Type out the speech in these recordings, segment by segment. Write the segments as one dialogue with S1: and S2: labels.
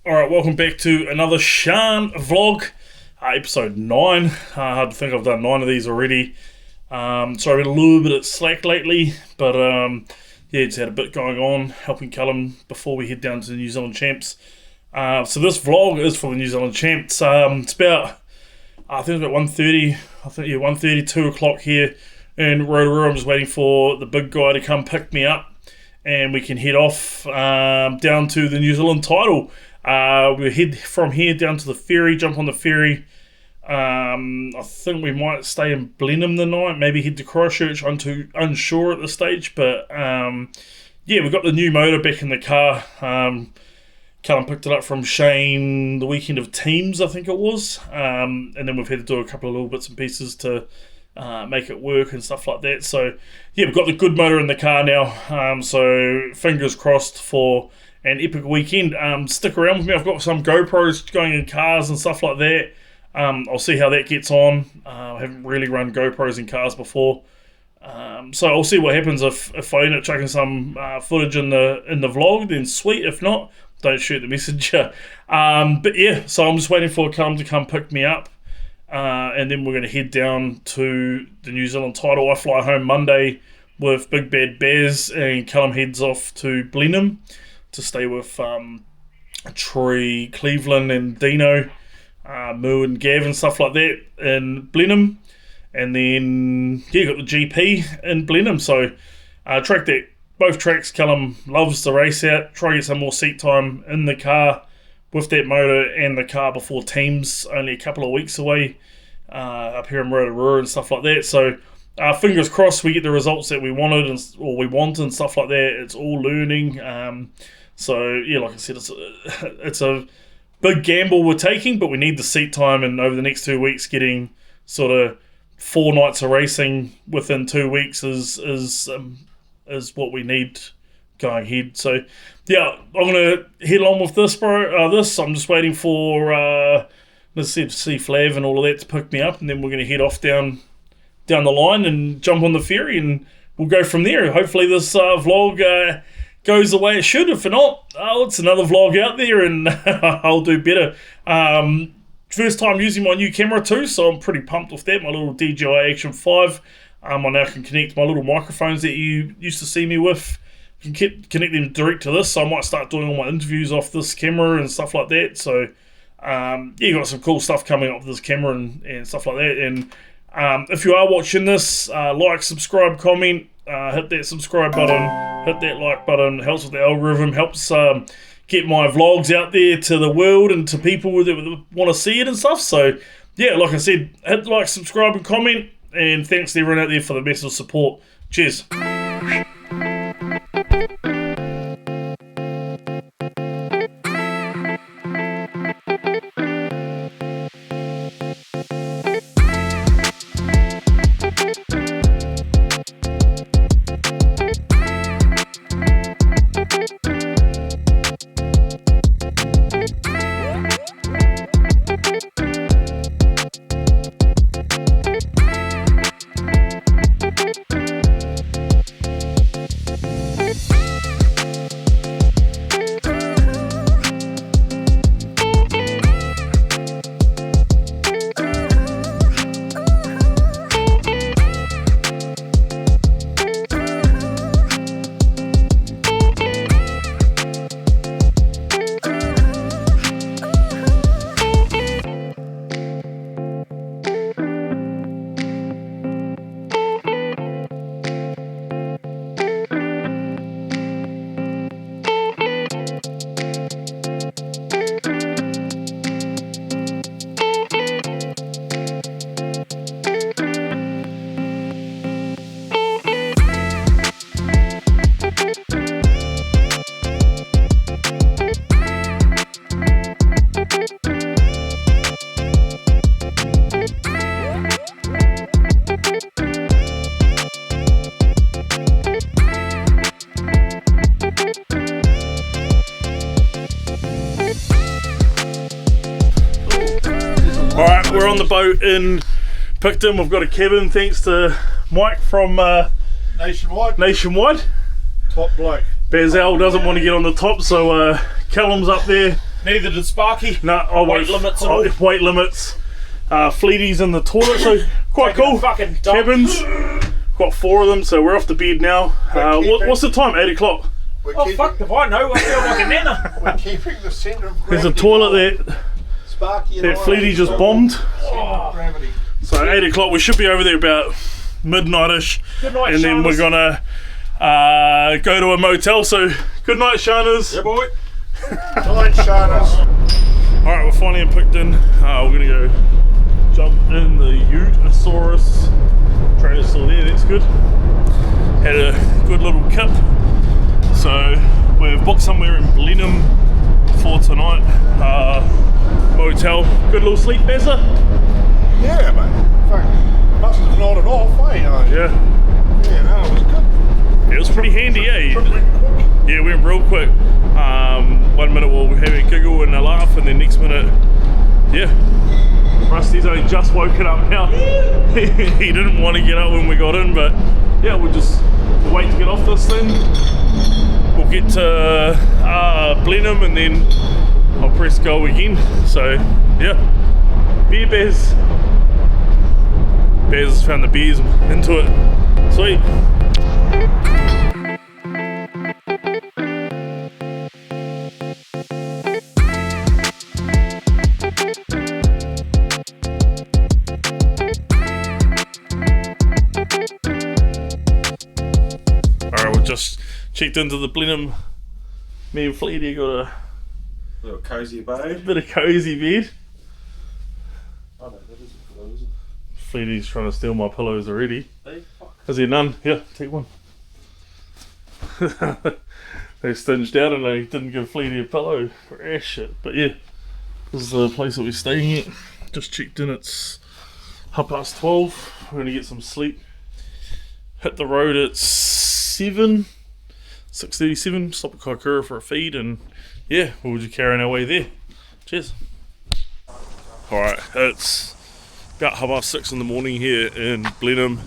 S1: Alright, welcome back to another Sharn vlog, episode 9. Hard to think I've done 9 of these already. Sorry, I've been a little bit slack lately, but yeah, just had a bit going on, helping Callum before we head down to the New Zealand Champs. So this vlog is for the New Zealand Champs. It's about, I think it's about 1:30, 1:30, 2 o'clock here in Rotorua. I'm just waiting for the big guy to come pick me up, and we can head off down to the New Zealand title. We'll head from here down to the ferry, jump on the ferry. I think we might stay in Blenheim the night, maybe head to Christchurch. I'm unsure at this stage, but yeah, we've got the new motor back in the car. Callum picked it up from Shane the weekend of teams, I think it was, and then we've had to do a couple of little bits and pieces to make it work and stuff like that. So yeah, we've got the good motor in the car now, so fingers crossed for an epic weekend. Stick around with me. I've got some GoPros going in cars and stuff like that. I'll see how that gets on. I haven't really run GoPros in cars before, so I'll see what happens. If I end up chucking some footage in the vlog, then sweet. If not, don't shoot the messenger. But yeah, so I'm just waiting for Callum to come pick me up, and then we're going to head down to the New Zealand title. I fly home Monday with Big Bad Baz, and Callum heads off to Blenheim to stay with Troy, Cleveland and Dino, Moo and Gav and stuff like that in Blenheim. And then, yeah, got the GP in Blenheim. So track that, both tracks Callum loves to race out. Try to get some more seat time in the car with that motor and the car before teams, only a couple of weeks away up here in Rotorua and stuff like that. So fingers crossed we get the results that we wanted or we want and stuff like that. It's all learning. So yeah, like I said, it's a big gamble we're taking, but we need the seat time, and over the next 2 weeks, getting sort of 4 nights of racing within 2 weeks is what we need going ahead. So yeah, I'm gonna head on with this, bro. I'm just waiting for let's see Flav and all of that to pick me up, and then we're gonna head off down the line and jump on the ferry, and we'll go from there. Hopefully this vlog goes the way it should. If not, it's another vlog out there, and I'll do better. First time using my new camera too, so I'm pretty pumped with that. My little DJI Action 5. I now can connect my little microphones that you used to see me with. I can connect them direct to this, so I might start doing all my interviews off this camera and stuff like that. So yeah, you got some cool stuff coming up with this camera and stuff like that. And if you are watching this, like, subscribe, comment, hit that subscribe button, hit that like button. It helps with the algorithm, helps get my vlogs out there to the world and to people that want to see it and stuff. So yeah, like I said, hit like, subscribe and comment, and thanks to everyone out there for the massive support. Cheers. Alright, we're on the boat in Picton. We've got a cabin thanks to Mike from
S2: Nationwide.
S1: Top bloke. Bazal doesn't want to get on the top, so Callum's up there
S2: Neither did Sparky.
S1: No,
S2: weight limits and all.
S1: Weight limits. Fleeties in the toilet, so quite cool.
S2: Fucking
S1: Cabins. Got 4 of them, so we're off to bed now. What's the time? 8 o'clock.
S2: Oh fuck if I know, I feel like a nana.
S3: We're keeping the centre of gravity.
S1: There's a toilet that
S3: Sparky and
S1: Fleety just bombed.
S3: Gravity.
S1: So 8 o'clock, we should be over there about midnight-ish.
S2: Good night,
S1: and then we're gonna go to a motel, so good night, Sharners.
S2: Yeah, boy.
S3: Good night, Sharners.
S1: Alright, we're finally picked in. We're gonna go jump in the Ute-osaurus. Trailer's still there, that's good. Had a good little kip. So we've booked somewhere in Blenheim for tonight. Motel. Good little sleep, Bessa?
S3: Yeah, mate. Fuck. Must have nodded off, eh?
S1: Yeah.
S3: Yeah, no, it was good.
S1: It was pretty handy, eh?
S3: Pretty quick.
S1: Yeah, we went real quick. 1 minute we'll have a giggle and a laugh, and then next minute, yeah. Rusty's only just woken up now. He didn't want to get up when we got in, but yeah, we'll wait to get off this thing. We'll get to Blenheim and then I'll press go again. So yeah, beer bears. Bears has found the beers into it. Sweet. Just checked into the Blenheim. Me and Fleety got a
S2: Little cosy bed.
S1: bit of cosy bed.
S2: Oh no, that isn't for those, is it?
S1: Fleety's trying to steal my pillows already.
S2: Hey, fuck.
S1: Is there none? Here, take one. They stinged out and they didn't give Fleety a pillow for ass shit. But yeah, this is the place that we're staying at. Just checked in, it's 12:30. We're gonna get some sleep. Hit the road at 6:37, stop at Stockcar for a feed, and yeah, we'll just carrying our way there. Cheers. Alright, it's about 6:30 in the morning here in Blenheim.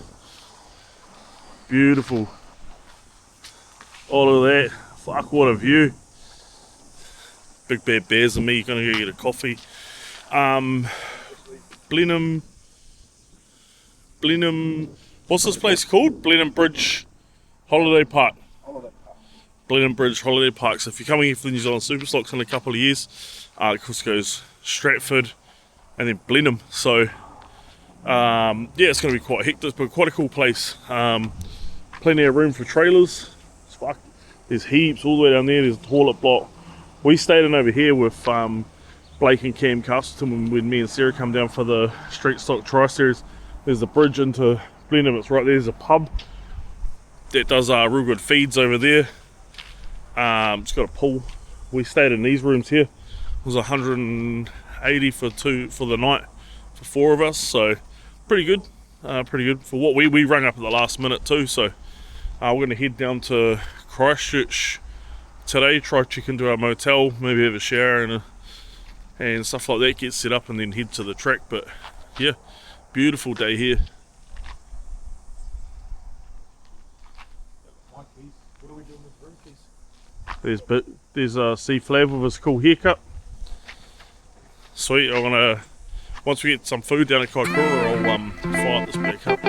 S1: Beautiful. All of that. Fuck, what a view. Big Bad Bears and me gonna go get a coffee. Blenheim, what's this place called? Blenheim Bridge Holiday Park. Blenheim Bridge Holiday Park. So if you're coming here for the New Zealand Super Stocks in a couple of years, of course goes Stratford and then Blenheim. So yeah, it's going to be quite hectic, but quite a cool place. Plenty of room for trailers. There's heaps all the way down there. There's a toilet block. We stayed in over here with Blake and Cam Castleton when me and Sarah come down for the Street Stock Tri-Series. There's the bridge into Blenheim. It's right there. There's a pub that does real good feeds over there. It's got a pool. We stayed in these rooms here. It was 180 for the night for 4 of us, so pretty good. Pretty good for what we rung up at the last minute too. So we're going to head down to Christchurch today, try to check into our motel, maybe have a shower and stuff like that, get set up and then head to the track. But yeah, beautiful day here.
S2: What are we doing with Rookies?
S1: There's C Flav with his cool haircut. Sweet. Once we get some food down at Kaikoura, I'll fire this back up.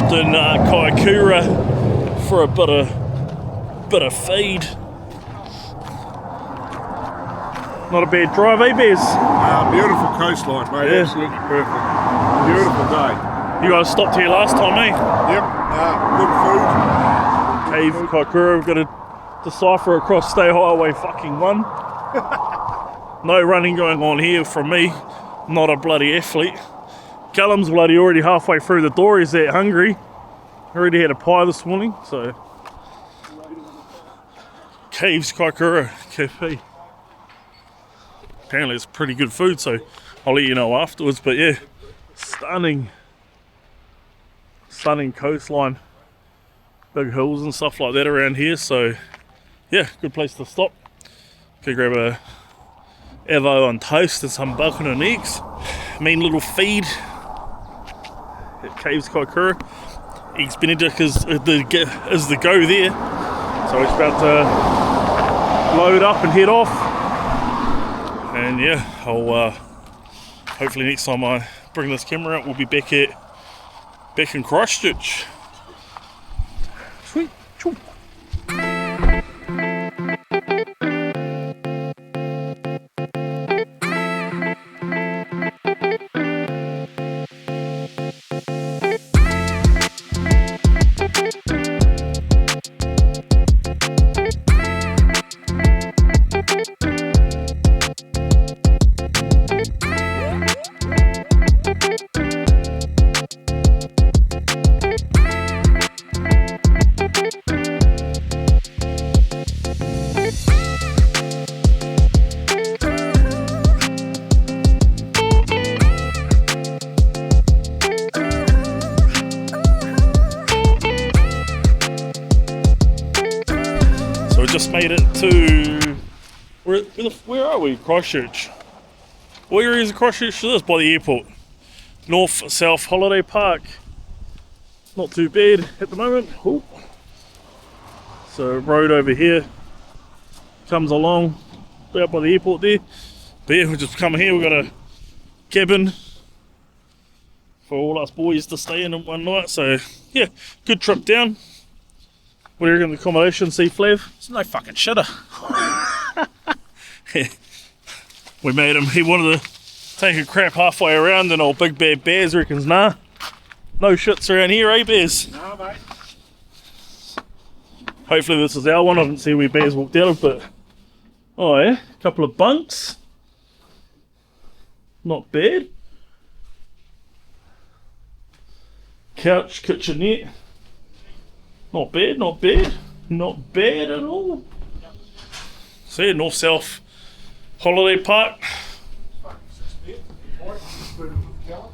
S1: stopped in Kaikoura for a bit of feed. Not a bad drive, eh, Bez?
S3: Beautiful coastline, mate.
S1: Yeah.
S3: Absolutely perfect. Beautiful day.
S1: You guys stopped here last time, eh?
S3: Yep. Good food.
S1: Cave Kaikoura, we've got to decipher across State Highway fucking 1. No running going on here from me. Not a bloody athlete. Callum's bloody already halfway through the door. He's that hungry. Already had a pie this morning, so. Caves Kaikoura Cafe. Apparently it's pretty good food, so I'll let you know afterwards. But yeah, stunning coastline. Big hills and stuff like that around here, so yeah, good place to stop. Go grab a Evo on toast and some bacon and eggs. Mean little feed at Caves Kaikoura. Eggs Benedict is the go there. So it's about to load up and head off. And yeah, I'll hopefully next time I bring this camera out, we'll be back in Christchurch. Sweet. Choo. Just made it to where are we? Christchurch. What area is Christchurch? This by the airport. North South Holiday Park. Not too bad at the moment. Ooh. So road over here comes along out by the airport there. But yeah, we just come here. We've got a cabin for all us boys to stay in one night. So yeah, good trip down. What do you reckon the accommodation, see Flav?
S2: It's no fucking shitter.
S1: We made him, he wanted to take a crap halfway around and old Big Bad Bears reckons, nah. No shits around here, eh Bears?
S2: No, mate.
S1: Hopefully this is our one, I didn't see where Bears walked out of, but... Oh yeah, a couple of bunks. Not bad. Couch, kitchenette. Not bad, not bad. Not bad at all. So yeah, North-South Holiday Park.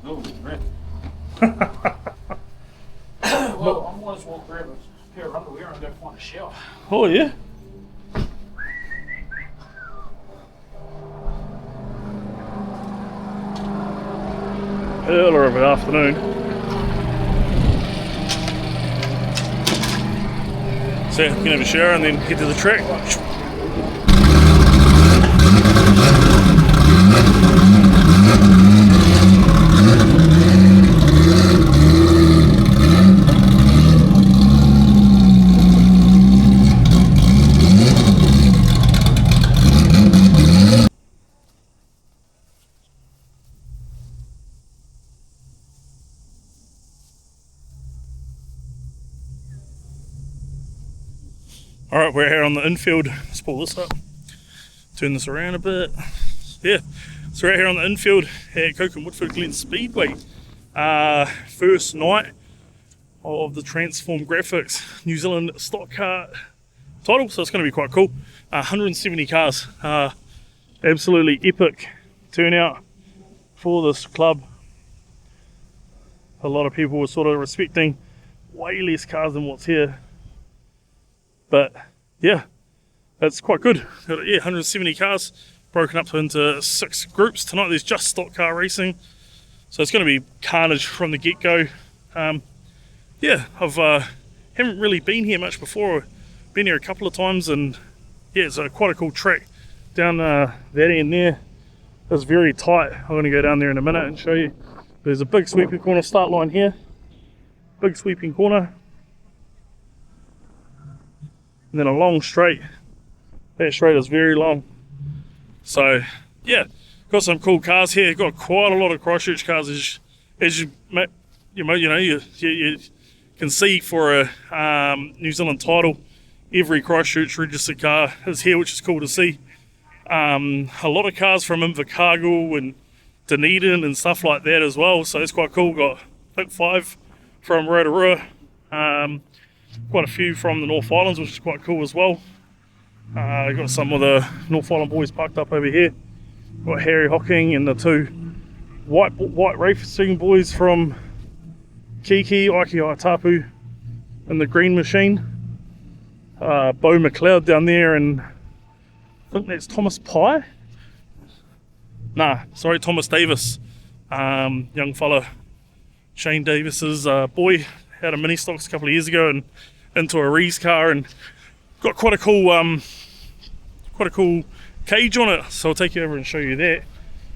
S2: Oh, right. Well, I might as well grab a pair of underwear and go find a shower.
S1: Oh yeah. Earlier of an afternoon. So you can have a shower and then head to the track. Alright, we're here on the infield. Let's pull this up. Turn this around a bit. Yeah, so we're here on the infield at Woodford Glen Speedway. First night of the Transform Graphics New Zealand Stockcar title, so it's going to be quite cool. 170 cars. Absolutely epic turnout for this club. A lot of people were sort of expecting way less cars than what's here. But yeah, that's quite good. Yeah, 170 cars broken up into 6 groups. Tonight there's just stock car racing, so it's going to be carnage from the get-go. Yeah, I've haven't really been here much before. Been here a couple of times, and yeah, it's quite a cool track down that end there. It's very tight. I'm going to go down there in a minute and show you. There's a big sweeping corner start line here. big sweeping corner, and then a long straight. That straight is very long. So yeah, got some cool cars here. Got quite a lot of Christchurch cars, as you can see for a New Zealand title. Every Christchurch registered car is here, which is cool to see. A lot of cars from Invercargill and Dunedin and stuff like that as well, so it's quite cool. Got, I think, 5 from Rotorua, quite a few from the North Islands, which is quite cool as well. Got some of the North Island boys parked up over here. Got Harry Hocking and the 2 white racing boys from Kiki, Ike Aitapu, and the Green Machine. Bo McLeod down there, and I think that's Thomas Pye. Thomas Davis. Young fella, Shane Davis's boy, had a mini stocks a couple of years ago and into a Rees car, and got quite a cool cage on it. So I'll take you over and show you that.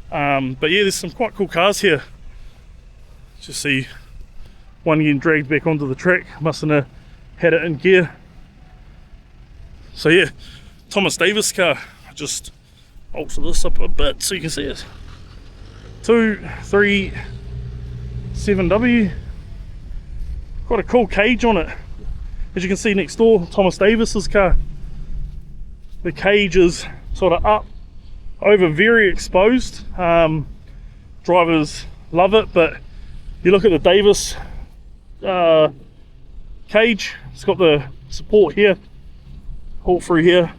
S1: But yeah, there's some quite cool cars here. Just see one getting dragged back onto the track. Mustn't have had it in gear. So yeah, Thomas Davis car. Just alter this up a bit so you can see it. 237W. Quite a cool cage on it. As you can see next door, Thomas Davis's car. The cage is sort of up, over, very exposed. Drivers love it, but you look at the Davis cage, it's got the support here, all through here.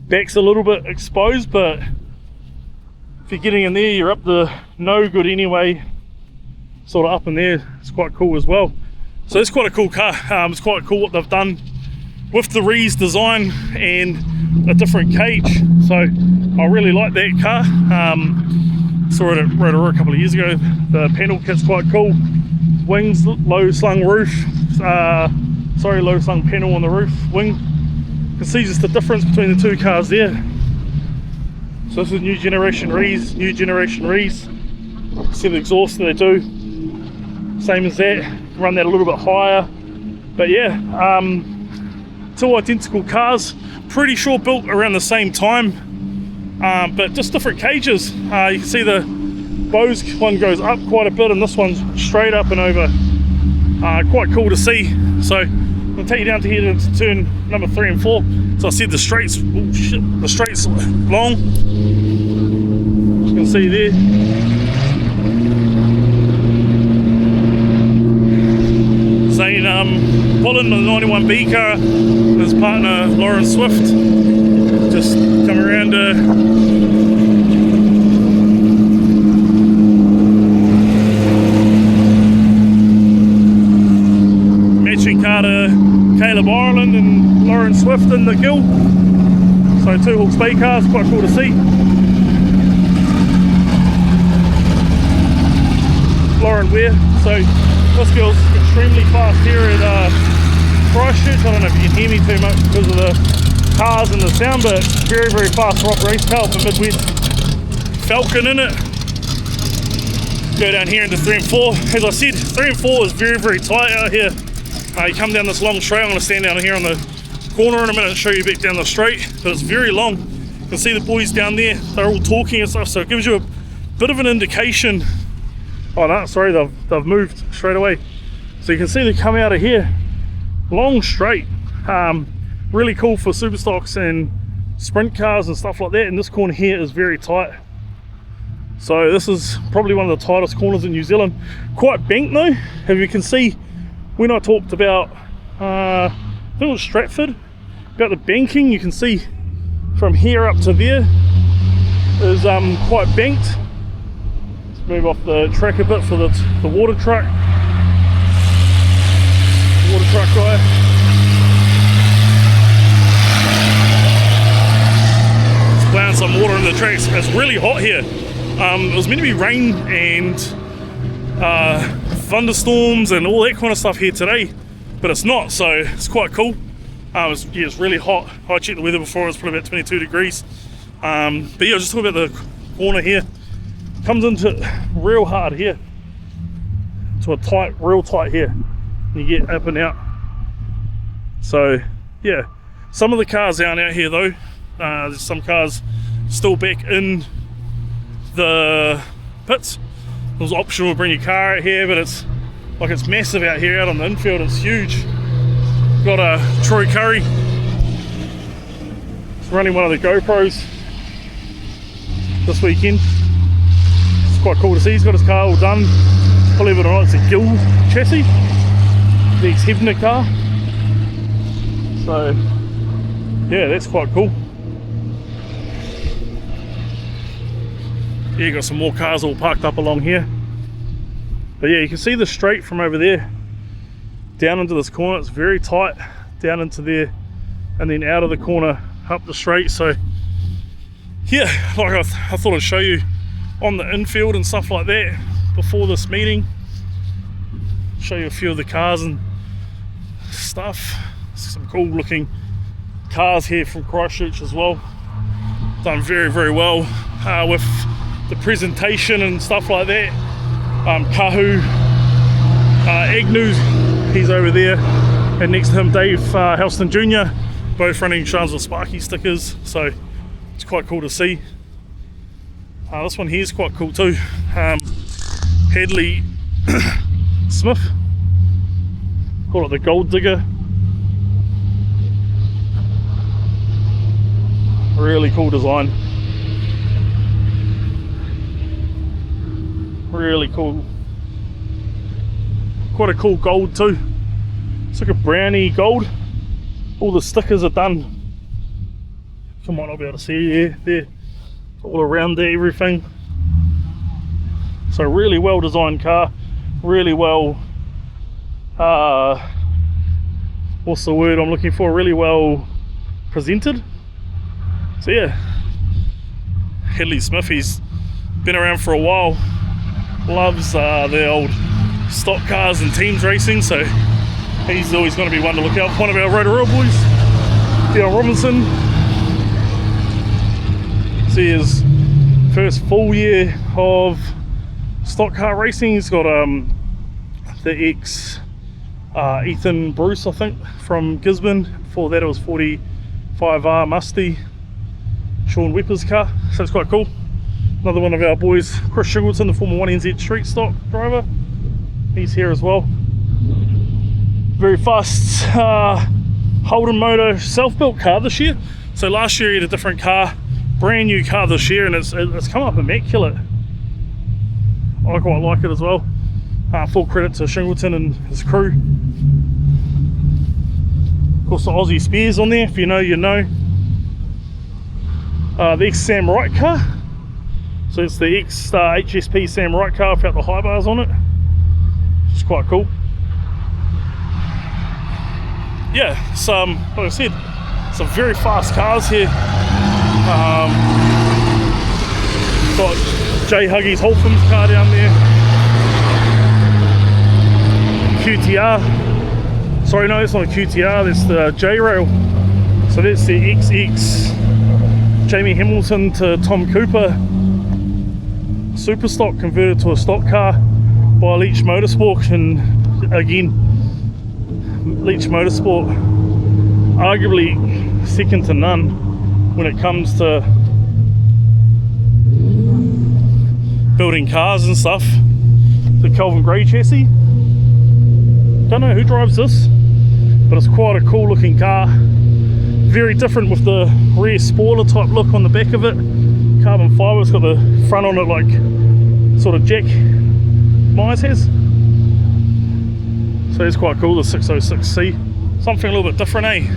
S1: Back's a little bit exposed, but if you're getting in there, you're up to no good anyway. Sort of up in there, it's quite cool as well. So it's quite a cool car. It's quite cool what they've done with the Rees design and a different cage. So I really like that car. Saw it at Rotorua a couple of years ago. The panel kit's quite cool. Wings, low slung roof. Low slung panel on the roof. Wing. You can see just the difference between the 2 cars there. So this is new generation Rees. See the exhaust that they do. Same as that. Run that a little bit higher. But yeah, 2 identical cars. Pretty sure built around the same time. But just different cages. You can see the Bose one goes up quite a bit and this one's straight up and over. Quite cool to see. So I'll take you down to here to turn number 3 and 4. So I said the straight's long. You can see there. Zane pulling the 91B car, his partner Lauren Swift. Just come around matching car to Caleb Ireland and Lauren Swift in the Gill. So 2 Hawke's Bay cars, quite cool to see. Lauren Ware. So this girl's extremely fast here at Christchurch. I don't know if you can hear me too much because of the cars and the sound, but very, very fast rock race car for Midwest. Falcon in it. Go down here into 3 and 4. As I said, 3 and 4 is very, very tight out here. You come down this long straight. I'm going to stand down here on the corner in a minute and show you back down the straight, but it's very long. You can see the boys down there, they're all talking and stuff, so it gives you a bit of an indication. Oh no, sorry, they've moved straight away. So you can see they come out of here, long straight. Really cool for super stocks and sprint cars and stuff like that, and this corner here is very tight. So this is probably one of the tightest corners in New Zealand. Quite banked though, as you can see. When I talked about, I think it was Stratford, about the banking, you can see from here up to there is quite banked. Let's move off the track a bit for the water truck. Water truck guy. It's plowing some water in the tracks. It's really hot here. It was meant to be rain and thunderstorms and all that kind of stuff here today, but it's not, so it's quite cool. It's really hot. I checked the weather before, it was probably about 22 degrees. But yeah, just talking about the corner here. Comes into it real hard here. to a tight, real tight here. You get up and out. So yeah, some of the cars aren't out here though. There's some cars still back in the pits. It was optional to bring your car out here, but it's massive out here out on the infield. It's huge. Got a Troy Curry. He's running one of the GoPros this weekend. It's quite cool to see. He's got his car all done. Believe it or not, it's a Gill chassis, the ex-Hebner car. So yeah, that's quite cool. Yeah, you got some more cars all parked up along here. But yeah, you can see the straight from over there down into this corner. It's very tight down into there, and then out of the corner up the straight. So yeah, like I thought I'd show you on the infield and stuff like that before this meeting. Show you a few of the cars and stuff. Some cool looking cars here from Christchurch as well. Done very, very well with the presentation and stuff like that. Kahu, Agnew, he's over there, and next to him Dave Helston Jr., both running Sharns with Sparky stickers, so it's quite cool to see. This one here is quite cool too. Hadley Smith, call it the Gold Digger. Really cool design. Really cool. Quite a cool gold too. It's like a browny gold. All the stickers are done. You might not be able to see there. All around there, everything. So really well designed car. Really well, what's the word I'm looking for? Really well presented. So yeah, Hadley Smith, he's been around for a while. Loves the old stock cars and teams racing, so he's always going to be one to look out for. One of our Rotorua boys, Dion Robinson. See his first full year of stock car racing. He's got the ex Ethan Bruce, I think, from Gisborne. Before that it was 45R Musty, Sean Wepper's car, so it's quite cool. Another one of our boys, Chris Singleton, the former 1NZ street stock driver, he's here as well. Very fast Holden Motor self-built car this year. So last year he had a different car, brand new car this year, and it's come up immaculate. I quite like it as well. Full credit to Shingleton and his crew. Of course the Aussie Spears on there, if you know, you know. The ex-Sam Wright car. So it's the ex-HSP Sam Wright car without the high bars on it. It's quite cool. Yeah, some, like I said, some very fast cars here. Got Jay Huggies Holtham's car down there. QTR. Sorry, no, it's not a QTR, that's the J-Rail. So that's the XX Jamie Hamilton to Tom Cooper super stock converted to a stock car by Leach Motorsport. And again, Leach Motorsport arguably second to none when it comes to building cars and stuff. The Kelvin Gray chassis, don't know who drives this, but it's quite a cool looking car. Very different with the rear spoiler type look on the back of it. Carbon fibre, it's got the front on it like sort of Jack Myers has. So it's quite cool, the 606C. Something a little bit different, eh?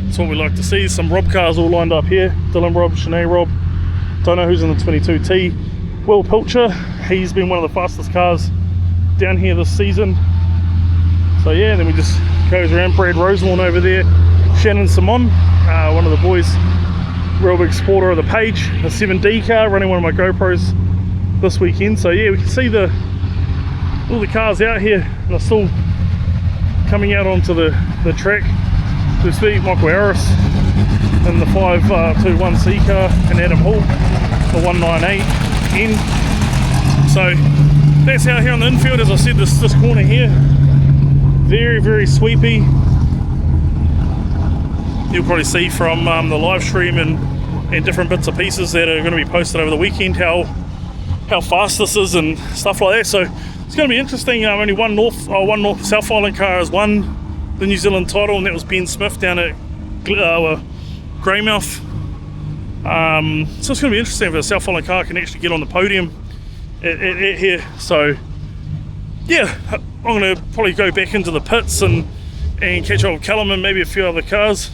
S1: That's what we like to see. Some Rob cars all lined up here. Dylan Rob, Shanae Rob. Don't know who's in the 22T. Will Pilcher, he's been one of the fastest cars down here this season. So yeah, then we just goes around. Brad Rosemorn over there. Shannon Simon, one of the boys, real big supporter of the page. A 7D car, running one of my GoPros this weekend. So yeah, we can see all the cars out here, and they're still coming out onto the track. We see Michael Harris in the 521C car, and Adam Hall, the 198N. So that's out here on the infield. As I said, this corner here, very, very sweepy. You'll probably see from the live stream and different bits and pieces that are going to be posted over the weekend how fast this is and stuff like that. So it's going to be interesting. Only one North South Island car has won the New Zealand title, and that was Ben Smith down at Greymouth. So it's going to be interesting if a South Island car can actually get on the podium at here. So yeah, I'm going to probably go back into the pits and catch up with Callum and maybe a few other cars.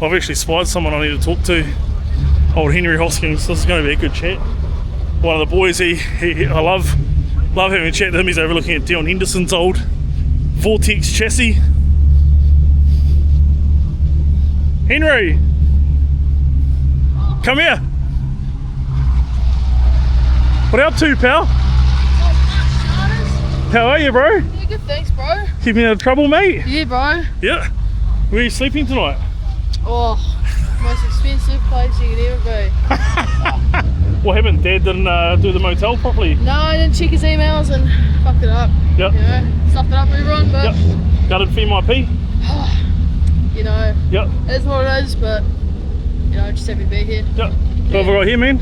S1: I've actually spied someone I need to talk to, old Henry Hoskins. This is going to be a good chat. One of the boys, I love having a chat with him. He's overlooking at Dion Henderson's old Vortex chassis. Henry, come here. What are you up to, pal? How are you, bro?
S4: Yeah, good, thanks, bro.
S1: Keeping out of trouble, mate?
S4: Yeah, bro.
S1: Yeah. Where are you sleeping tonight?
S4: Oh, most expensive place you could ever be.
S1: What happened? Dad didn't do the motel properly?
S4: No, I didn't check his emails and fucked it up.
S1: Yep.
S4: You know, stuffed it up for everyone, but...
S1: Yep. Gutted for MIP?
S4: You know,
S1: Yep.
S4: it is what it is, but, you know, just happy to be here.
S1: Yep. What have I got here, man?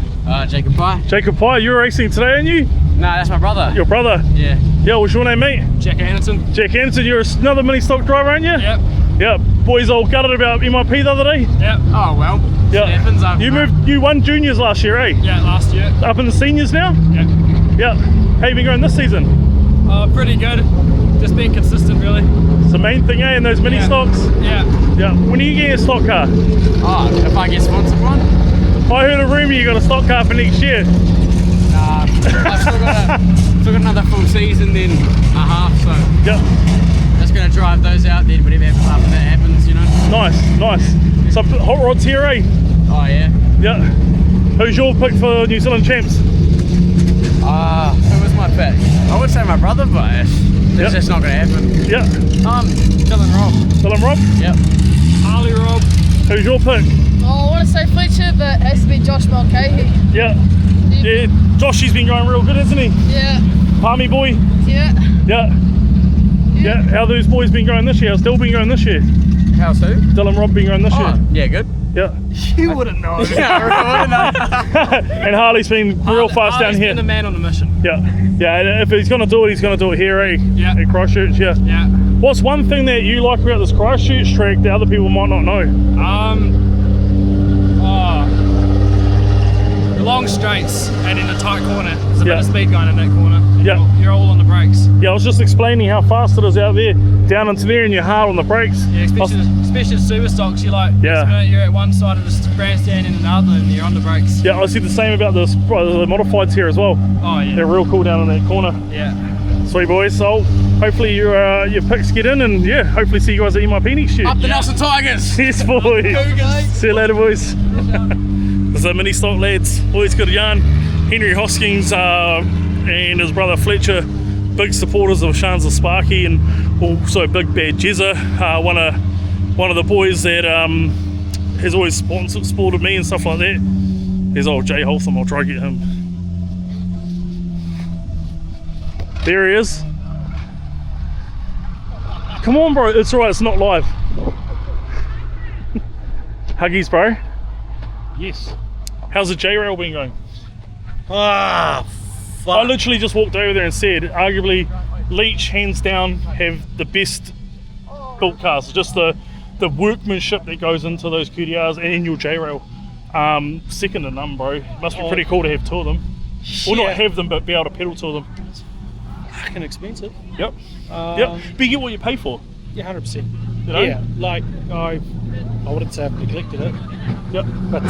S5: Jacob Pye.
S1: Jacob Pye, you're racing today, aren't you?
S5: No, that's my brother.
S1: Your brother?
S5: Yeah.
S1: Yeah, what's your name, mate?
S5: Jack Anderson.
S1: Jack Anderson, you're another mini stock driver, aren't you?
S5: Yep.
S1: Yeah. Boys all gutted about MIP the other day?
S5: Yep. Oh well.
S1: Yeah.
S5: It happens.
S1: You won juniors last year, eh?
S5: Yeah, last year.
S1: Up in the seniors now?
S5: Yep.
S1: Yeah. How you been going this season?
S5: Pretty good. Just being consistent, really.
S1: It's the main thing, eh? In those mini stocks?
S5: Yeah.
S1: Yeah. When are you getting a stock car?
S5: Oh, if I get sponsored one?
S1: I heard a rumour you got a stock car for next year.
S5: Nah, I've still got another full season then, a half, so
S1: Yep.
S5: just gonna drive those out then, whatever happens after that happens, you know.
S1: Nice. So hot rods here, eh?
S5: Oh yeah.
S1: Yeah. Who's your pick for New Zealand champs?
S5: Who was my pick? I would say my brother, but it's just not gonna happen.
S1: Yeah.
S5: Dylan Rob.
S1: Dylan Rob?
S5: Yep. Harley Rob.
S1: Who's your pick?
S4: Oh, I want to say Fletcher, but it has to be Josh Mulcahy.
S1: Yeah. Yeah. Dutchy's been going real good, hasn't he?
S4: Yeah.
S1: Palmy boy?
S4: Yeah.
S1: Yeah. Yeah. How those boys been going this year? How's Dill been going this year?
S5: How's who?
S1: Dylan Rob been going this year?
S5: Yeah, good.
S1: Yeah.
S5: You wouldn't know. Yeah, I wouldn't know.
S1: And Harley's been real fast down here.
S5: Been the man on the mission.
S1: Yeah. Yeah, and if he's going to do it, he's going to do it here, eh?
S5: Yeah.
S1: At Christchurch, yeah.
S5: Yeah.
S1: What's one thing that you like about this Christchurch track that other people might not know?
S5: The long straights and in the tight corner. There's a bit
S1: Yeah.
S5: of speed going in that corner.
S1: Yeah.
S5: You're all on the brakes.
S1: Yeah, I was just explaining how fast it is out there, down into there, and you're hard on the brakes.
S5: Yeah, especially the super stocks. You're like,
S1: Yeah.
S5: next minute you're at one side of the grandstand and another, and you're on the brakes.
S1: Yeah, I see the same about the modifieds here as well.
S5: Oh yeah.
S1: They're real cool down in that corner.
S5: Yeah.
S1: Sweet boys. So hopefully your picks get in, and yeah, hopefully see you guys at MIP next year.
S5: Up the Nelson Tigers.
S1: Yes, boys. See you later, boys. There's the mini stock lads. Always good yarn. Henry Hoskins and his brother Fletcher, big supporters of Sharn's the Sparky, and also Big Bad Jezza, one of the boys that has always supported me and stuff like that. There's old Jay Holtham. I'll try to get him. There he is. Come on, bro. It's alright. It's not live. Huggies, bro.
S2: Yes.
S1: How's the J-Rail been going?
S2: Ah,
S1: I literally just walked over there and said, arguably, Leach, hands down, have the best built cars. Just the workmanship that goes into those QDRs and in your J-Rail. Second to none, bro. Must be pretty cool to have two of them. Or not have them, but be able to pedal to them.
S2: fucking expensive.
S1: Yep. Yep. But you get what you pay for.
S2: Yeah, 100%.
S1: You know?
S2: Yeah, like I wouldn't say I've neglected it,
S1: Yep.
S2: but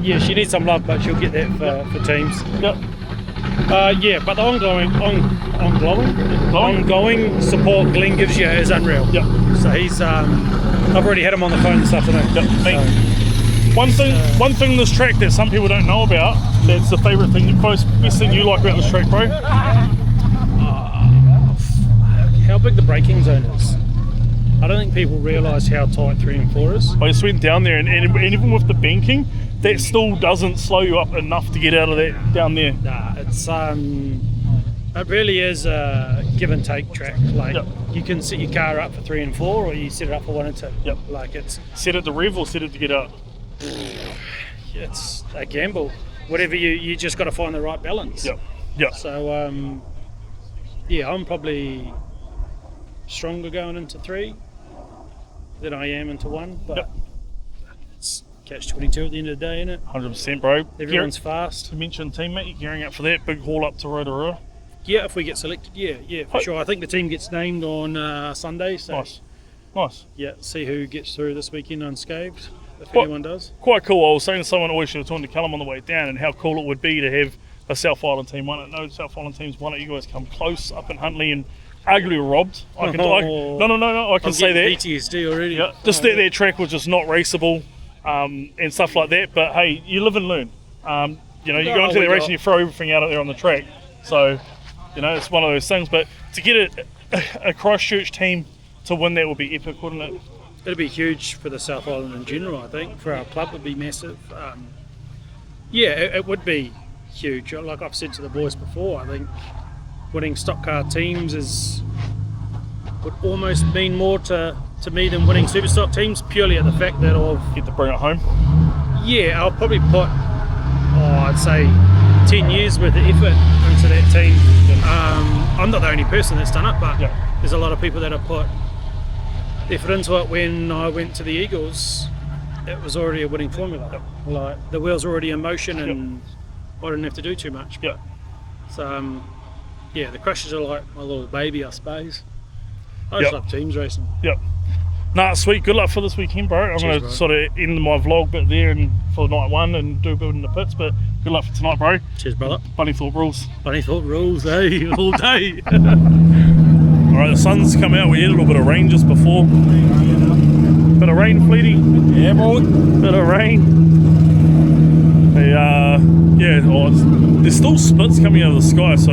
S2: yeah, she needs some love, but she'll get that for teams.
S1: Yep.
S2: Yeah, but the ongoing support Glenn gives you is unreal.
S1: Yep.
S2: So he's I've already had him on the phone this afternoon.
S1: Yep.
S2: So,
S1: One thing this track that some people don't know about, that's the favourite thing, best thing you like about this track, bro?
S2: how big the braking zone is. I don't think people realise how tight 3 and 4 is.
S1: I just went down there and even with the banking, that still doesn't slow you up enough to get out of that down there.
S2: Nah, it's It really is a give and take track. Like
S1: Yep.
S2: you can set your car up for 3 and 4, or you set it up for 1 and 2.
S1: Yep.
S2: Like it's
S1: Set it to rev or set it to get out?
S2: a gamble. Whatever you just got to find the right balance.
S1: Yep. Yep.
S2: So yeah, I'm probably stronger going into 3 than I am into 1, but
S1: Yep.
S2: it's catch-22 at the end of the day, isn't it?
S1: 100%, bro.
S2: Everyone's fast.
S1: You mentioned teammate, you're gearing up for that big haul up to Rotorua.
S2: Yeah, if we get selected, yeah, for sure. I think the team gets named on Sunday, so
S1: Nice.
S2: yeah, see who gets through this weekend unscathed, if
S1: What-
S2: anyone does.
S1: Quite cool. I was saying to someone always should have talked to Callum on the way down and how cool it would be to have a South Island team won it. No South Island teams won it. You guys come close up in Huntley and arguably were robbed. I can I can
S2: I'm
S1: say that.
S2: getting PTSD already.
S1: Yeah, just that their track was just not raceable and stuff like that. But hey, you live and learn. You go into the race and you throw everything out there on the track. So, it's one of those things. But to get a Christchurch team to win that would be epic, wouldn't it?
S2: It'd be huge for the South Island in general, I think. For our club, it'd be massive. Yeah, it would be huge. Like I've said to the boys before, I think winning Stockcar teams would almost mean more to me than winning Superstock teams, purely at the fact that
S1: Get to bring it home.
S2: I'll probably put, I'd say 10 years worth of effort into that team. I'm not the only person that's done it, but there's a lot of people that have put effort into it. When I went to the Eagles, it was already a winning formula. Like the wheels were already in motion and I didn't have to do too much.
S1: Yeah.
S2: So the crashes are like my little baby, I suppose. I just love teams racing.
S1: Yep. Nah, sweet. Good luck for this weekend, bro. I'm going to sort of end my vlog bit there and for night 1 and do a bit in the pits, but good luck for tonight, bro.
S2: Cheers, brother.
S1: Bunny Thought rules.
S2: Bunny Thought rules, eh? All day.
S1: Alright, the sun's come out. We had a little bit of rain just before. Bit of rain, Fleety.
S3: Yeah, boy.
S1: Bit of rain. There's still splits coming out of the sky, so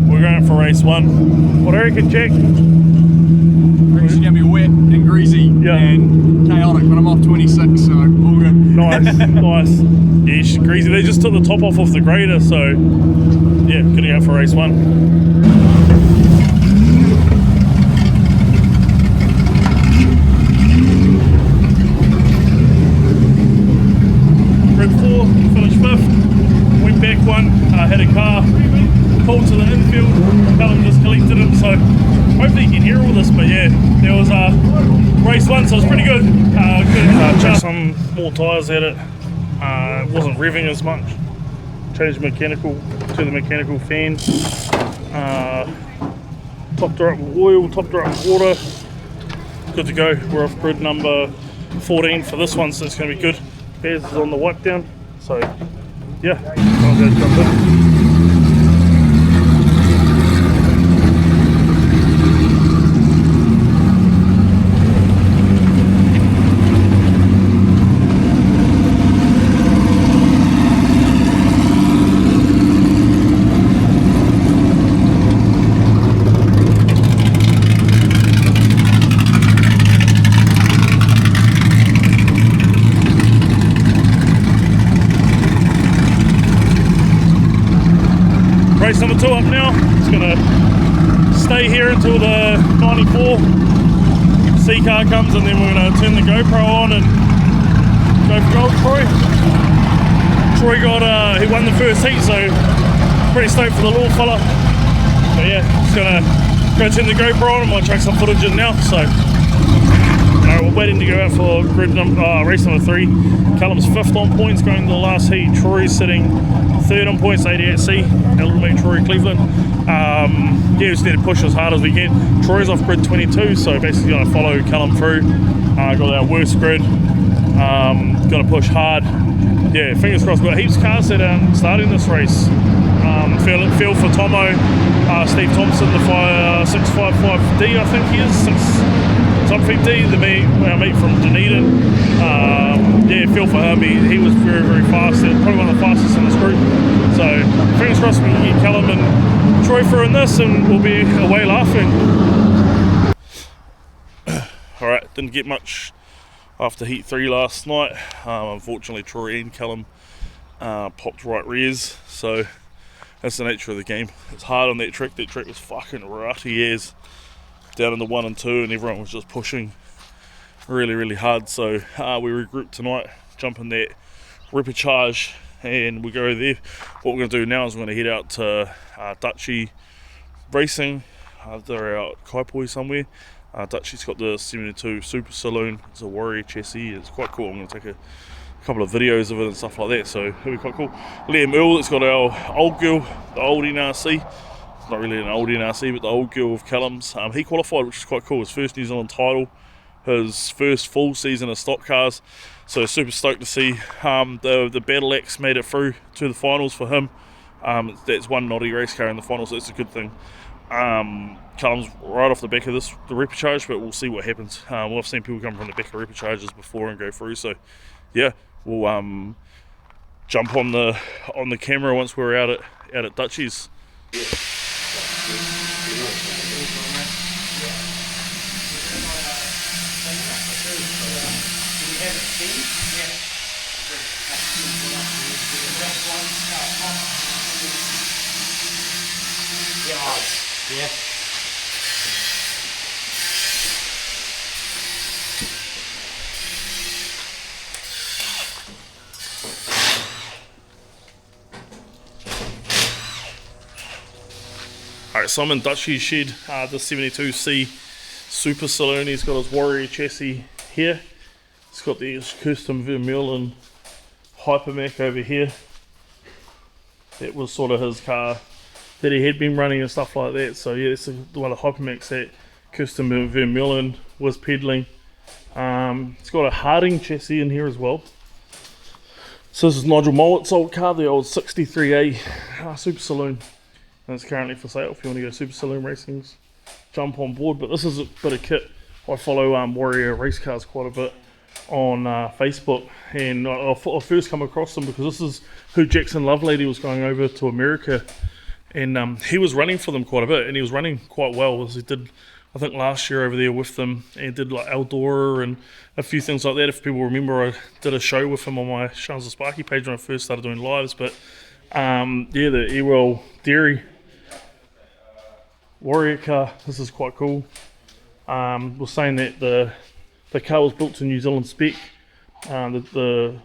S1: we're going for race 1. What do you reckon, Jack?
S3: It's going to be wet and greasy and chaotic, but I'm off 26, so all good.
S1: Nice. Yeah, she's greasy. They just took the top off the grader, so yeah, gonna go for race 1. Finished 5th, went back 1, had a car, pulled to the infield, Callum just collected it, so hopefully you can hear all this, but yeah, there was race 1, so it was pretty good. Just some more tyres at it, wasn't revving as much, changed mechanical to the mechanical fan, topped her up with oil, topped her up with water, good to go. We're off grid number 14 for this one, so it's going to be good. Bears is on the wipe down, so yeah, I'll go jump in. Race number 2 up now. It's going to stay here until the 94 C car comes, and then we're going to turn the GoPro on and go for gold. Troy he won the first heat, so pretty stoked for the little fella. But yeah, just going to go turn the GoPro on and might chuck some footage in now. So we're waiting to go out for race number 3. Callum's 5th on points going to the last heat. Troy's sitting 3rd on points, 88C. Our little mate Troy Cleveland. We just need to push as hard as we can. Troy's off grid 22, so basically going to follow Callum through. Got our worst grid. Got to push hard. Yeah, fingers crossed. We've got heaps of cars that are starting this race. Feel for Tomo, Steve Thompson, the 655D, I think he is. Something D, our mate from Dunedin. Feel for him. He was very, very fast. Probably one of the fastest in this group. So fingers crossed we can get Callum and Troy through in this, and we'll be away laughing. All right, didn't get much after heat 3 last night. Unfortunately, Troy and Callum popped right rears, so that's the nature of the game. It's hard on that track. That track was fucking rutty as down in the 1 and 2, and everyone was just pushing really, really hard. So we regrouped tonight, jump in that repechage, and we go there. What we're going to do now is we're going to head out to Dutchy Racing. They're out Kaipoi somewhere. Dutchy's got the 72 Super Saloon. It's a Warrior chassis. It's quite cool. I'm going to take a couple of videos of it and stuff like that, so it'll be quite cool. Liam Earl, it's got our old girl, the old NRC. Not really an old NRC, but the old girl of Callum's. He qualified, which is quite cool. His first New Zealand title, his first full season of Stockcars. So super stoked to see the Battle Axe made it through to the finals for him. That's one naughty race car in the finals, so that's a good thing. Callum's right off the back of the repechage, but we'll see what happens. I've seen people come from the back of repechages before and go through, so yeah, we'll jump on the camera once we're out at Dutchy's.
S5: Yeah.
S1: Alright, so I'm in Dutchy's shed, the 72C Super Saloon. He's got his Warrior chassis here. He's got the custom Vermeulen Hypermac over here. That was sort of his car that he had been running and stuff like that. So yeah, this is one of the Hypermacs that custom Vermeulen was peddling. It's got a Harding chassis in here as well. So this is Nigel Mullet's old car, the old 63A Super Saloon. And it's currently for sale if you want to go Super Saloon racings. Jump on board, but this is a bit of kit. I follow Warrior race cars quite a bit on Facebook, and I first come across them because this is who Jackson Lovelady was going over to America, and he was running for them quite a bit, and he was running quite well, as he did I think last year over there with them, and did like Eldora and a few things like that. If people remember, I did a show with him on my Sharns and Sparky page when I first started doing lives. But yeah, the Ewell Dairy Warrior car, this is quite cool. Was saying that the car was built to New Zealand spec. The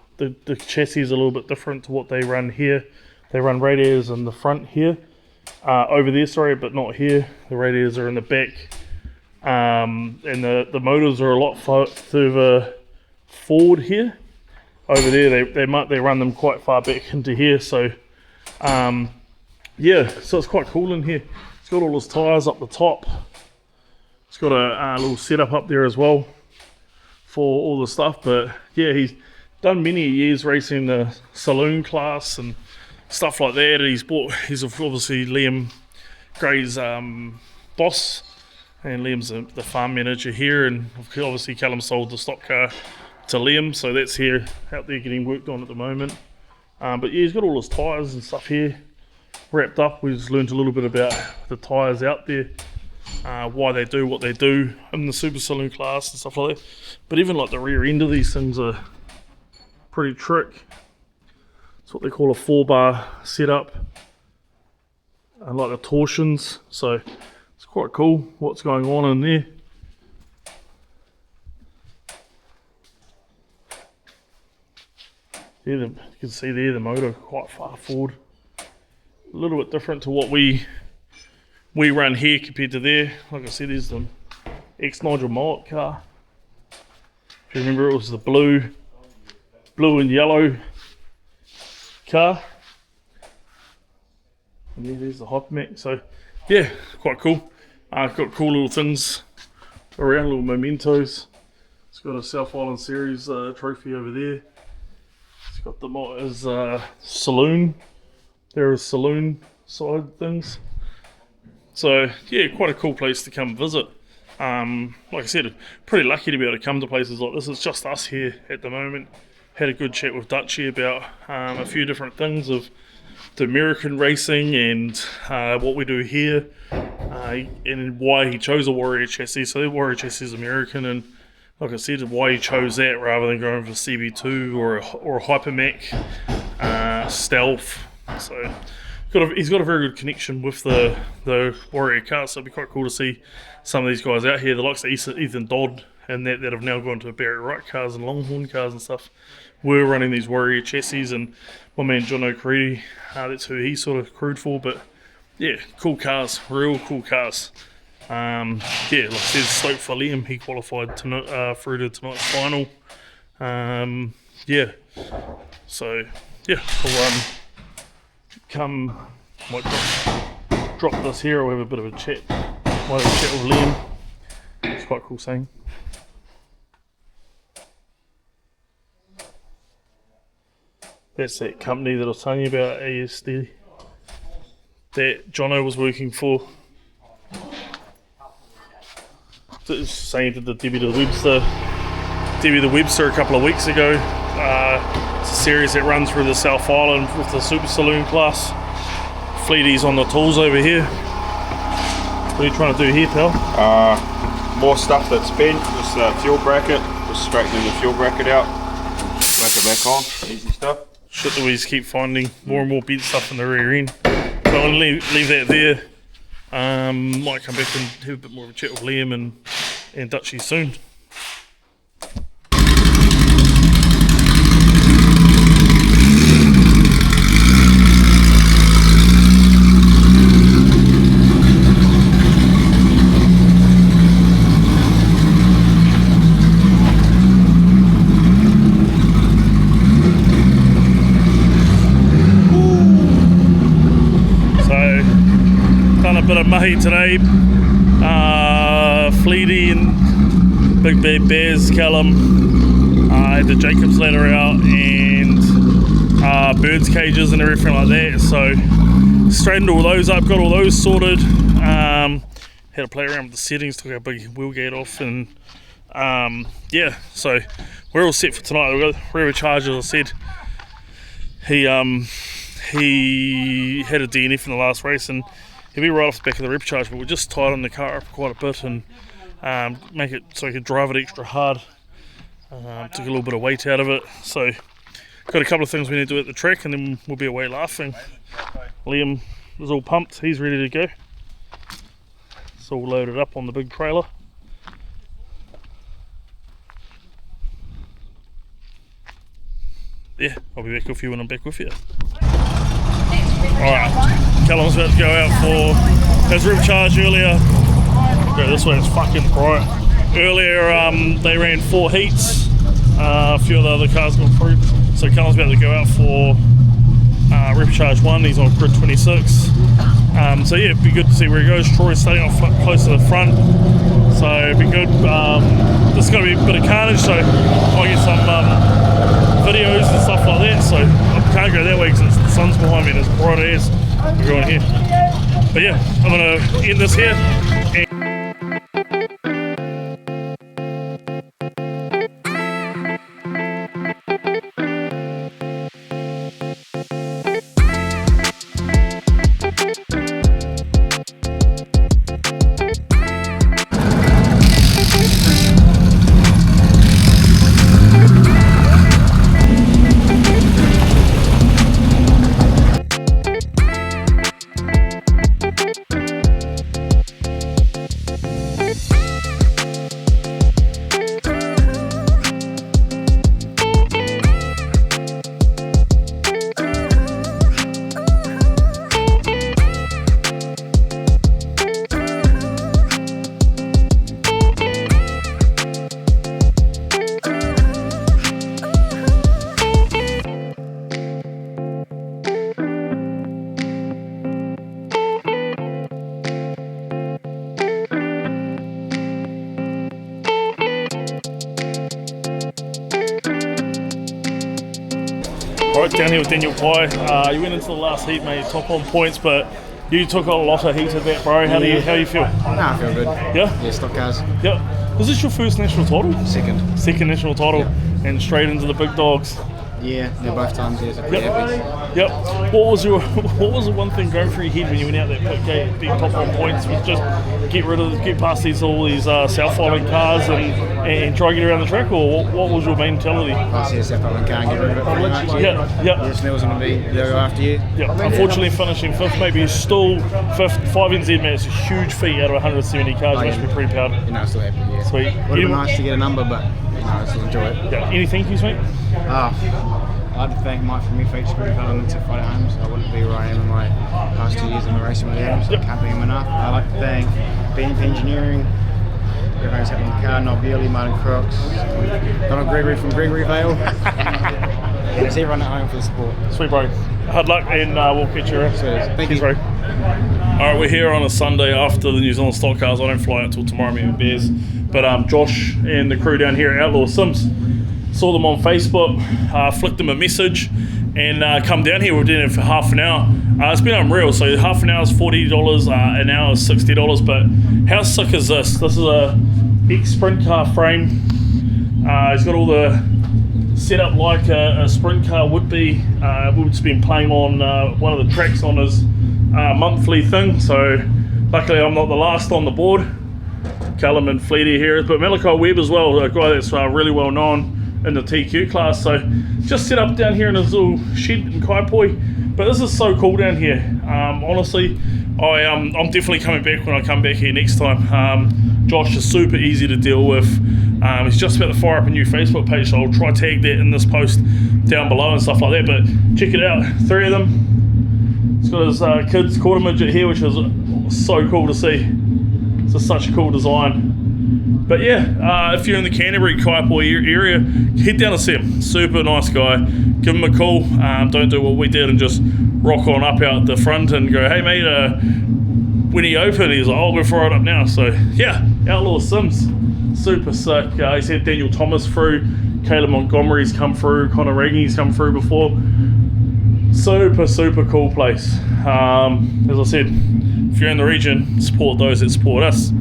S1: chassis is a little bit different to what they run here. They run radiators in the front here, over there, sorry, but not here. The radiators are in the back, and the motors are a lot further forward here. Over there, they run them quite far back into here. So yeah, so it's quite cool in here. It's got all his tyres up the top. It's got a little setup up there as well for all the stuff. But yeah, he's done many years racing the saloon class and stuff like that. He's obviously Liam Gray's boss, and Liam's the farm manager here, and obviously Callum sold the stock car to Liam, so that's here out there getting worked on at the moment. But yeah, he's got all his tyres and stuff here wrapped up. We just learned a little bit about the tyres out there, why they do what they do in the super saloon class and stuff like that. But even like the rear end of these things are pretty trick. It's what they call a 4-bar setup, and like the torsions, so it's quite cool what's going on in there. Yeah, you can see there the motor quite far forward, a little bit different to what we run here compared to there. Like I said, there's the ex-Nigel Mullet car. If you remember, it was the blue and yellow car. And there's the Hypermac. So yeah, quite cool. Got cool little things around, little mementos. It's got a South Island Series trophy over there. It's got his saloon. There are saloon side things. So yeah, quite a cool place to come visit. Like I said, pretty lucky to be able to come to places like this. It's just us here at the moment. Had a good chat with Dutchy about a few different things of the American racing and what we do here, and why he chose a Warrior chassis. So the Warrior chassis is American, and like I said, why he chose that rather than going for CB2 or a Hypermac Stealth. So he's got a very good connection with the Warrior cars, so it'd be quite cool to see some of these guys out here, the likes of Ethan Dodd and that have now gone to Barry Wright cars and Longhorn cars and stuff, were running these Warrior chassis, and my man John O'Cready, that's who he sort of crewed for. But yeah, cool cars, real cool cars. Yeah, like I said, stoked for Liam, he qualified through to tonight's final. Yeah, so yeah, might drop this here, or have a bit of a chat. Might have a chat with Liam. It's quite cool saying. That's that company that I was telling you about, ASD, that Jono was working for. So it's saying that the Debbie the Webster a couple of weeks ago. It's a series that runs through the South Island with the Super Saloon class. Fleety's on the tools over here. What are you trying to do here, pal?
S6: More stuff that's bent. This fuel bracket, just straightening the fuel bracket out. Whack it back on. Easy stuff.
S1: Shit that we just keep finding more and more bent stuff in the rear end. So I'll leave that there. Might come back and have a bit more of a chat with Liam and Dutchy soon. Bit of mahi today. Fleety and Big Bad Bears, Callum, had the Jacobs ladder out and birds cages and everything like that. So straightened all those up, got all those sorted. Had to play around with the settings, took our big wheel gate off, and yeah, so we're all set for tonight. We've got River Charge, as I said. He had a DNF in the last race and he'll be right off the back of the rep charge, but we just tightened the car up quite a bit and make it so he could drive it extra hard. Took a little bit of weight out of it. So got a couple of things we need to do at the track and then we'll be away laughing. Liam is all pumped, he's ready to go. It's all loaded up on the big trailer. Yeah, I'll be back with you when I'm back with you. Alright, Callum's about to go out for his rip charge earlier. Go this way, it's fucking bright. Earlier they ran 4 heats, a few of the other cars got through. So Callum's about to go out for rip charge 1, he's on grid 26. So yeah, it'd be good to see where he goes. Troy's starting off close to the front, so it'd be good. There's going to be a bit of carnage, so I'll get some videos and stuff like that. So I can't go that way because the sun's behind me and it's bright as we're going here. But yeah, I'm going to end this here. Right, down here with Daniel Pye. You went into the last heat, mate, top on points, but you took a lot of heat of that, bro. How do you feel?
S5: Nah, I feel good.
S1: Yeah?
S5: Yeah, Stockcars.
S1: Yeah. Was this your first national title?
S5: Second.
S1: Second national title, and straight into the big dogs.
S7: Yeah, they're both times. Yeah, so pretty happy.
S1: Yep. What was the one thing going through your head when you went out that pit gate, being top 1 points, was just get past all these South Island cars and try to get around the track, or what was your mentality?
S7: I see a South Island car and get rid of it pretty much.
S1: Yeah.
S7: Yes, Neil's going to be there after you.
S1: Yeah. Unfortunately, finishing 5th, maybe still 5th, 5 NZ, man, it's a huge feat out of 170 cars. You must be pretty proud.
S7: Still happy, yeah.
S1: Sweet.
S7: Would have been nice to get a number, but I still enjoy it.
S1: Yeah. Any thank yous, mate?
S7: I'd like to thank Mike from Me Features Group Element to Friday Home, so I wouldn't be where I am in my past 2 years in the racing with him, so I can't thank him enough. I'd like to thank BNP Engineering, everyone's happening in the car, Noel Beerley, Martin Crooks, Donald Gregory from Gregory Vale, and it's everyone at home for the support.
S1: Sweet, bro. Hard luck, and we'll catch you around.
S7: Thank you,
S1: bro. Alright, we're here on a Sunday after the New Zealand stock cars. I don't fly out till tomorrow, me and Bears. But Josh and the crew down here at Outlaw Sims saw them on Facebook, flicked them a message, and come down here. We're doing it for half an hour. It's been unreal. So half an hour is $40, an hour is $60. But how sick is this? This is a ex-sprint car frame. He's got all the setup like a sprint car would be. We've just been playing on one of the tracks on his monthly thing. So luckily I'm not the last on the board. Callum and Flavell here, but Malachi Webb as well, a guy that's really well known in the TQ class. So just set up down here in his little shed in Kaipoi. But this is so cool down here. Honestly, I'm definitely coming back when I come back here next time. Josh is super easy to deal with. He's just about to fire up a new Facebook page, so I'll try tag that in this post down below and stuff like that. But check it out, 3 of them. He's got his kids quarter midget here, which is so cool to see. It's just such a cool design. But yeah, if you're in the Canterbury Kaipoi area, head down and see him. Super nice guy. Give him a call. Don't do what we did and just rock on up out the front and go, hey mate, when he opened, he's like, oh, we'll fire it up now. So yeah, Outlaw Sims, super sick. He's had Daniel Thomas through, Caleb Montgomery's come through, Connor Regan's come through before. Super cool place. As I said, if you're in the region, support those that support us.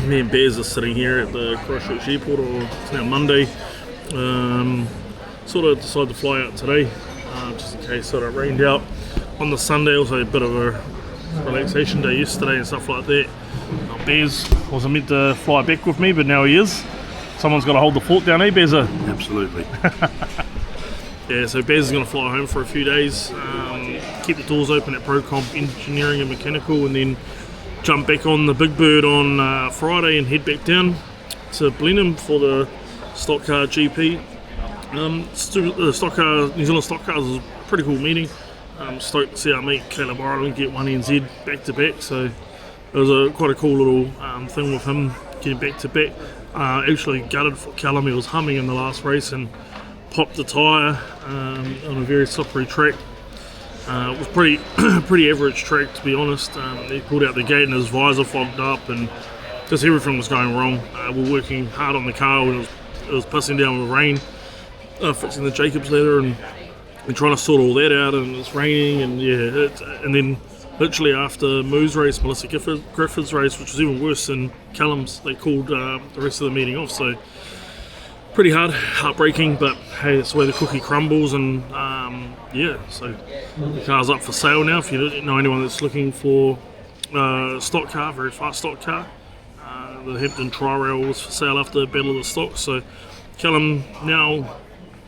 S1: Me and Bears are sitting here at the Christchurch airport, or it's now Monday. Sort of decided to fly out today, just in case it rained out on the Sunday. Also a bit of a relaxation day yesterday and stuff like that. Bears wasn't meant to fly back with me, but now he is. Someone's got to hold the fort down, eh, Bears?
S8: Absolutely.
S1: Yeah, so Bears is going to fly home for a few days, keep the doors open at ProComp Engineering and Mechanical, and then jump back on the Big Bird on Friday and head back down to Blenheim for the Stockcar GP. The Stockcar, New Zealand Stockcars was a pretty cool meeting. Stoked to see our mate Caleb Ireland get 1 NZ back to back, so it was quite a cool little thing with him getting back to back. Actually gutted for Callum, he was humming in the last race and popped the tyre on a very slippery track. It was pretty average track, to be honest. He pulled out the gate and his visor fogged up and just everything was going wrong. We're working hard on the car when it was pissing down with rain, fixing the Jacobs ladder and trying to sort all that out, and it's raining, and yeah, and then literally after Moo's race, Melissa Griffith's race, which was even worse than Callum's, they called the rest of the meeting off. So pretty heartbreaking, but hey, that's the way the cookie crumbles. And yeah, so the car's up for sale now. If you don't know anyone that's looking for stock car, very fast stock car, the Hampton Tri-Rail was for sale after the Battle of the Stocks. So Callum now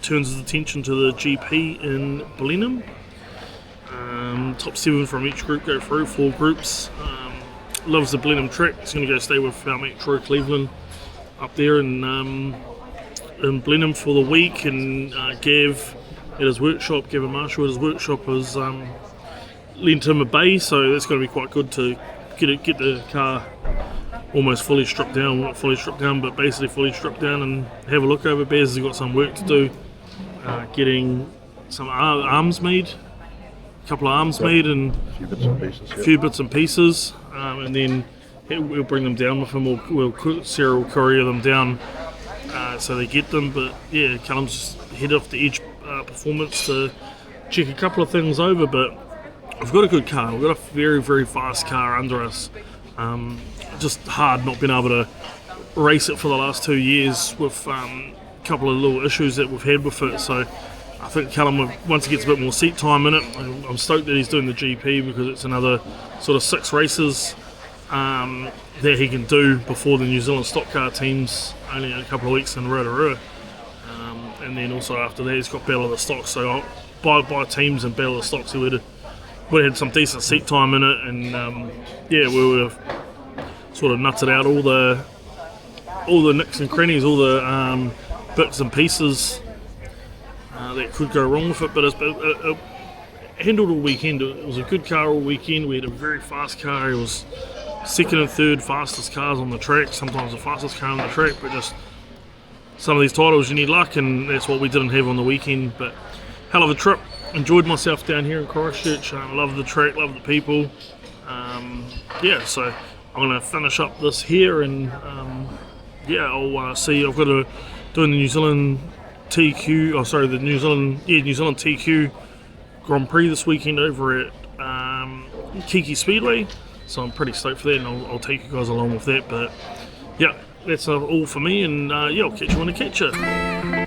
S1: turns his attention to the GP in Blenheim. Top 7 from each group go through, 4 groups. Loves the Blenheim track. He's going to go stay with our mate Troy Cleveland up there in Blenheim for the week, and Gav at his workshop, Gavin Marshall at his workshop has lent him a bay, so that's going to be quite good to get the car almost fully stripped down, not fully stripped down, but basically fully stripped down, and have a look over. Bears has got some work to do, getting some arms made, a couple of arms made, and a few bits and pieces, and then we'll bring them down with him. Sarah will courier them down so they get them. But yeah, Callum's just head off the edge performance to check a couple of things over. But we've got a good car. We've got a very, very fast car under us. Just hard not being able to race it for the last 2 years with a couple of little issues that we've had with it. So I think Callum, once he gets a bit more seat time in it, I'm stoked that he's doing the GP, because it's another sort of 6 races that he can do before the New Zealand Stockcar teams, only a couple of weeks in Rotorua. And then also after that he's got Battle of the Stocks, so by teams and Battle of the Stocks we had some decent seat time in it, and we were sort of nutted out all the nicks and crannies, all the bits and pieces that could go wrong with it, but it handled all weekend. It was a good car all weekend. We had a very fast car. It was second and third fastest cars on the track, sometimes the fastest car on the track, but just some of these titles you need luck, and that's what we didn't have on the weekend. But hell of a trip. Enjoyed myself down here in Christchurch. Love the track, love the people. So I'm going to finish up this here, and I'll see. I've got to doing the New Zealand TQ. The New Zealand TQ Grand Prix this weekend over at Dutchy Speedway. So I'm pretty stoked for that, and I'll take you guys along with that. But yeah, that's all for me, and I'll catch you when I catch you.